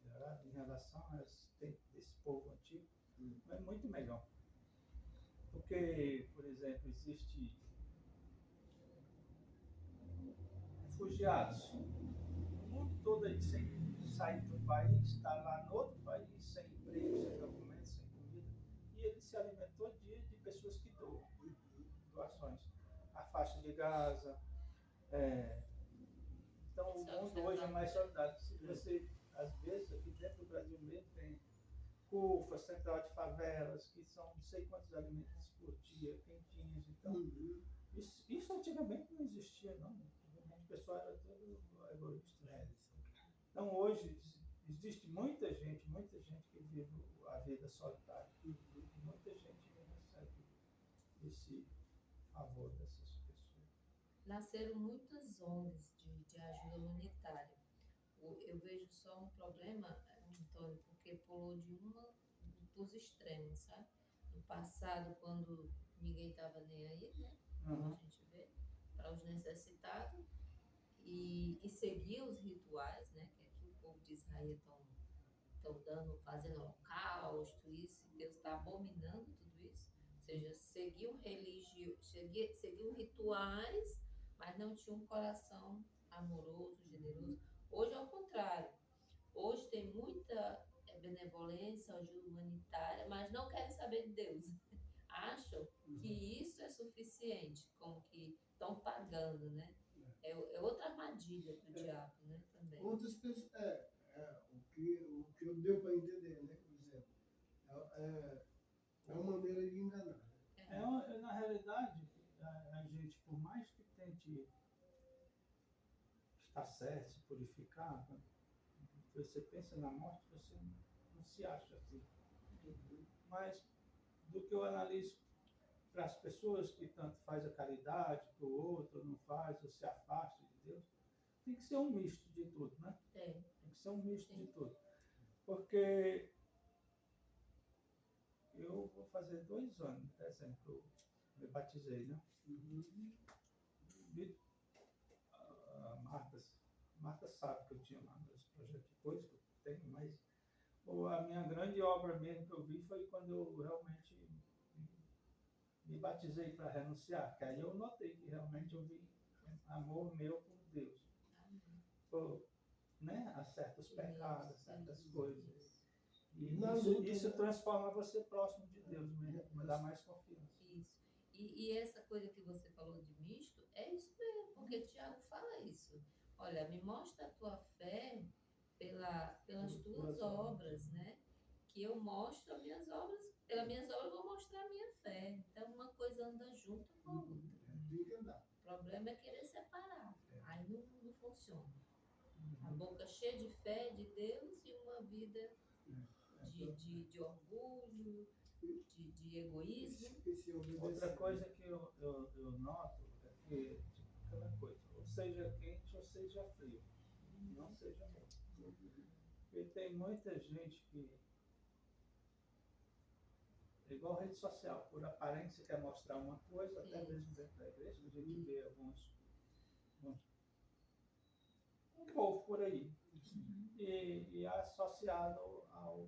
melhorado em relação a esse povo antigo, é muito melhor. Porque, por exemplo, existe refugiados. O mundo todo aí sem sair do país, está lá no outro país, sem emprego, sem documentos, sem comida, e ele se alimentou de pessoas que doam, doações. A faixa de Gaza. Então o mundo hoje é mais solidário. Se você, às vezes, aqui dentro do Brasil mesmo, tem CUFA, Central de Favelas, que são não sei quantos alimentos por dia, quentinhos. Então, isso antigamente não existia, não. Antigamente o pessoal era todo egoísta. Né? Então hoje existe muita gente que vive a vida solitária. Muita gente recebe esse favor dessas pessoas. Nasceram muitas ONGs de ajuda humanitária. Eu vejo só um problema, Antônio, porque pulou de uma para os extremos, sabe? No passado, quando ninguém estava nem aí, né? Como a gente vê, para os necessitados, e seguir os rituais, né? Que aqui o povo de Israel estão dando, fazendo holocausto, isso, e Deus está abominando tudo isso. Ou seja, seguiam rituais, mas não tinha um coração amoroso, generoso. Hoje é o contrário. Hoje tem muita benevolência, ajuda humanitária, mas não querem saber de Deus. Acham que isso é suficiente, como que estão pagando, né? É outra armadilha do diabo, né? Também. Outras pessoas, o que deu para entender, né? Por exemplo, é uma maneira de enganar. Na realidade, a gente, por mais que tente estar certo, se purificar, quando você pensa na morte, você não se acha assim. Mas, do que eu analiso para as pessoas que tanto faz a caridade, para o outro não faz, ou se afasta de Deus, tem que ser um misto de tudo, né? Tem que ser um misto de tudo. Porque eu vou fazer 2 anos, em dezembro, eu me batizei, né? A Marta sabe que eu tinha lá meus projetos de coisa, que eu tenho, mas a minha grande obra mesmo que eu vi foi quando eu realmente me batizei para renunciar, que aí eu notei que realmente eu vi amor meu por Deus, por, né, a certos pecados, a certas coisas. E isso transforma você próximo de Deus mesmo, dá mais confiança. Isso. E essa coisa que você falou de misto, é isso mesmo, porque Tiago fala isso. Olha, me mostra a tua fé pelas tuas obras, né? Que eu mostro as minhas obras, pelas minhas obras eu vou mostrar a minha fé. Então uma coisa anda junto com a outra. O problema é querer separar. Aí não funciona. A boca cheia de fé de Deus e uma vida de orgulho, de egoísmo. Outra coisa que eu noto é que, tipo, aquela coisa, ou seja quente ou seja frio, não seja morto. Porque tem muita gente que, igual rede social, por aparência quer mostrar uma coisa, até mesmo dentro da igreja, a gente vê alguns um povo por aí, e associado ao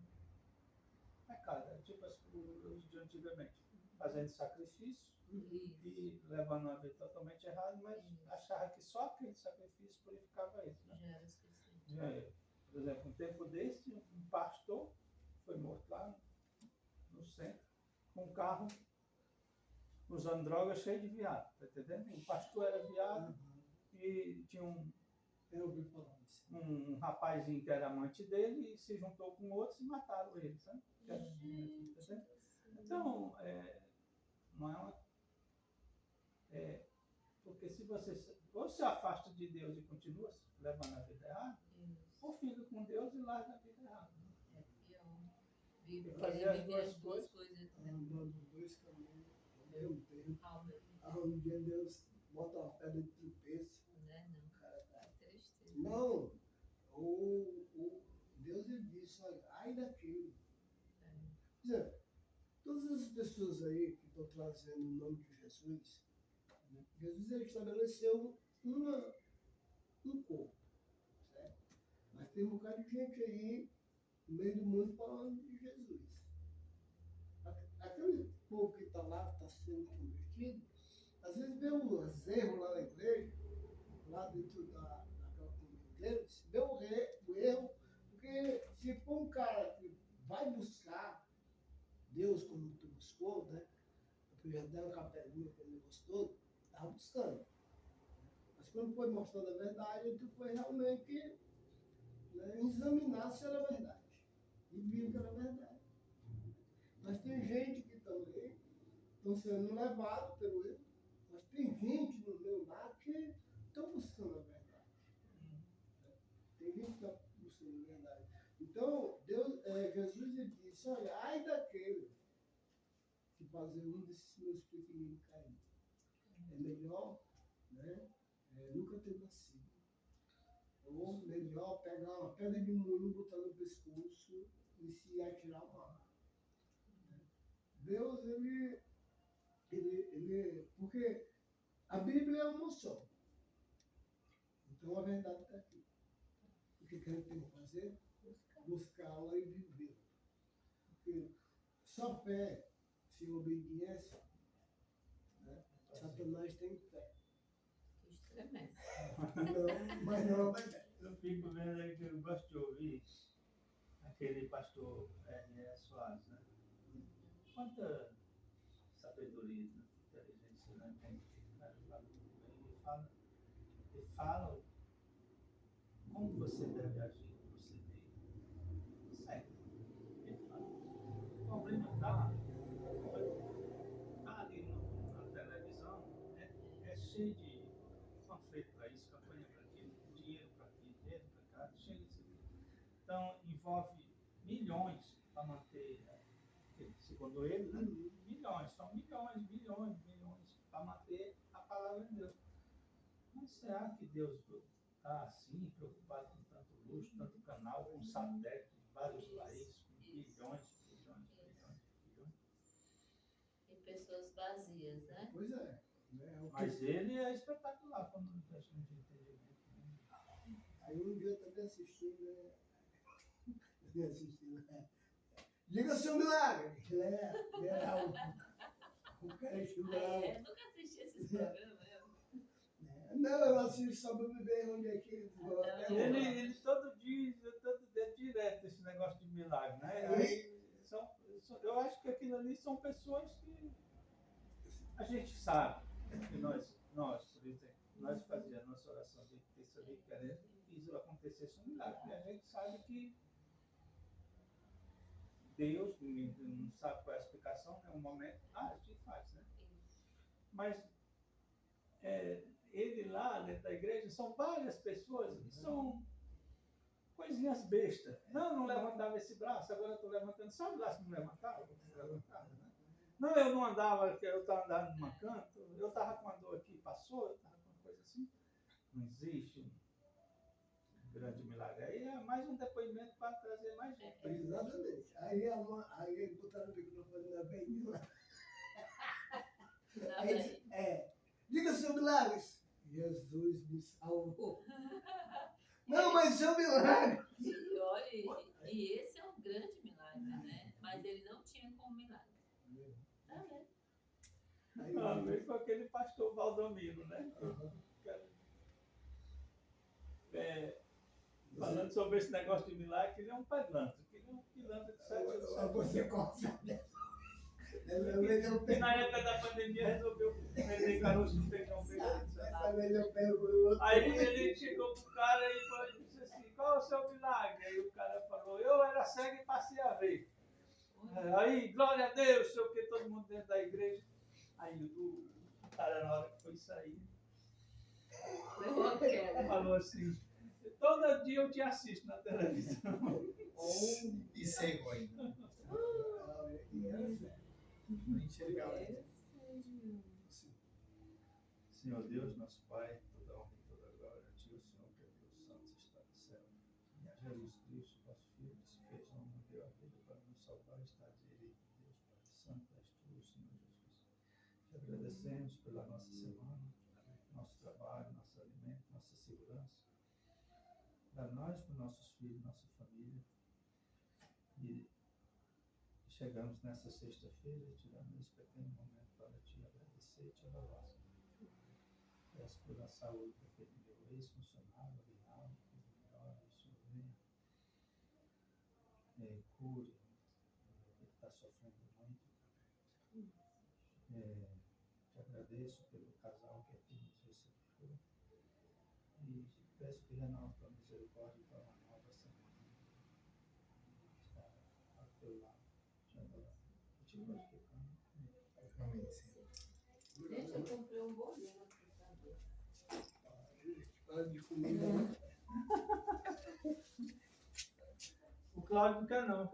pecado, tipo os de antigamente, fazendo sacrifício e levando uma vida totalmente errada, mas achava que só aquele sacrifício purificava eles, né? Por exemplo, um tempo desse, um pastor foi morto lá no centro, com um carro usando droga cheio de viado, tá entendendo? O pastor era viado e tinha um rapazinho que era amante dele e se juntou com outros e mataram ele, sabe? Então, não é uma... porque se você ou se afasta de Deus e continua levando a vida errada, ou fica com Deus e larga a vida errada. É pior. Fazer as duas coisas. Andando dois caminhos ao mesmo tempo. Um dia Deus bota uma pedra de tropeço. Não, Deus ele disse, olha, ai daquilo. Quer dizer, todas as pessoas aí que estão trazendo o nome de Jesus, né? Jesus ele estabeleceu um corpo, certo? Mas tem um bocado de gente aí no meio do mundo falando de Jesus. Aquele povo que está lá, está sendo convertido, às vezes vê uns erros lá na igreja, lá dentro daquela comunidade deles, vê o erro, porque se for um cara que vai buscar Deus como tu buscou, né? Eu já dei uma capelinha que ele gostou, estava buscando. Mas quando foi mostrando a verdade, tu foi realmente, né, examinar se era verdade. E viu que era verdade. Mas tem gente que também estão sendo levados pelo erro, mas tem gente no meu lado que estão buscando a verdade. Tem gente que está buscando a verdade. Então, Jesus ele disse, olha, ai daquele que fazer um desses meus pequeninos cair. É melhor, né, nunca ter nascido. Ou melhor, pegar uma pedra de moinho, botar no pescoço e se atirar ao mar. Deus, porque a Bíblia é uma só. Então a verdade está aqui. O que a gente tem que fazer? Buscá-la e vivê-la. Porque só fé sem obediência, né? Satanás tem fé. Que estremece. Não, mas não obedece. Eu fico vendo aí que eu gosto de ouvir aquele pastor R.S. Soares, né? Quanta sabedoria, né? Inteligência, né? Tem que cara fala muito bem. Ele fala como você deve agir, proceder. Certo. Ele fala. O problema está ali na televisão, é cheio de panfleto para isso, campanha para aquilo, dinheiro para aqui, dinheiro para cá, cheio disso. Então, envolve milhões para manter, segundo ele, né? Milhões, são milhões para manter a palavra de Deus. Mas será que Deus está assim, preocupado com tanto luxo, tanto canal, com satélite em vários países, com bilhões? E pessoas vazias, né? Pois é. Né? Mas ele é espetacular quando a gente não tem entendimento. Né? Aí um dia eu também assistindo, né? Diga seu milagre! Ele era um cara estudado. Nunca assisti esses programas. Não, eu assisto só para ver onde é que eles vão. Ele todo dia, direto esse negócio de milagre, né? Aí, eu acho que aquilo ali são pessoas que a gente sabe que nós, por exemplo, nós fazíamos a nossa oração de terça ali querendo que isso acontecesse um milagre. E a gente sabe que Deus não sabe qual é a explicação, né? Um momento, a gente faz, né? Mas ele lá dentro da igreja são várias pessoas que são coisinhas bestas. Não levantava esse braço, agora eu estou levantando. Sabe lá se não levantava? Né? Não, eu não andava, eu estava andando numa canto, eu estava com a dor aqui, passou, eu estava com uma coisa assim. Não existe um grande milagre. Aí é mais um depoimento para trazer mais gente. Exatamente. Aí botaram o microfone na bem lá. Diga seu milagre. Jesus me salvou. Não, mas seu milagre. E olha, e esse é um grande milagre, né? Mas ele não tinha como milagre. Tá vendo? Amém. Foi aquele pastor Valdomiro, né? Falando sobre esse negócio de milagre, que ele é um pilantra. Que ele é um pilantra de 7 anos. Você consegue. Na época da pandemia resolveu vender caroço de feijão verde. Aí ele chegou pro cara e disse assim, qual é o seu milagre? Aí o cara falou, eu era cego e passei a ver. Aí, glória a Deus, sei o que, todo mundo dentro da igreja. Aí o cara, na hora que foi sair, falou assim, todo dia eu te assisto na televisão. E cego ainda. Não enxergava. Senhor Deus, nosso Pai, toda honra e toda glória a Ti, o Senhor, que é Deus Santo, está no céu. Jesus Cristo, vosso Filho, que se fez homem, deu a vida para nos salvar, está à direita de Deus, Pai Santo, és Tu, Senhor Jesus. Te agradecemos pela nossa semana, nosso trabalho, nosso alimento, nossa segurança. Para nós, para nossos filhos, nossa família. E chegamos nessa sexta-feira, tirando esse pequeno momento para Te agradecer e Te louvar. Peço pela saúde daquele meu ex-funcionário, Rinaldo, que melhore, o Senhor venha, cure, ele está sofrendo muito. Te agradeço pelo casal que aqui nos recebeu e peço que renove tua misericórdia para uma nova semana. Estar ao teu lado, te adorando e te glorificando. Amém, Senhor. Gente, eu comprei um bolinho no computador. Para de comida, né? O Cláudio não quer não.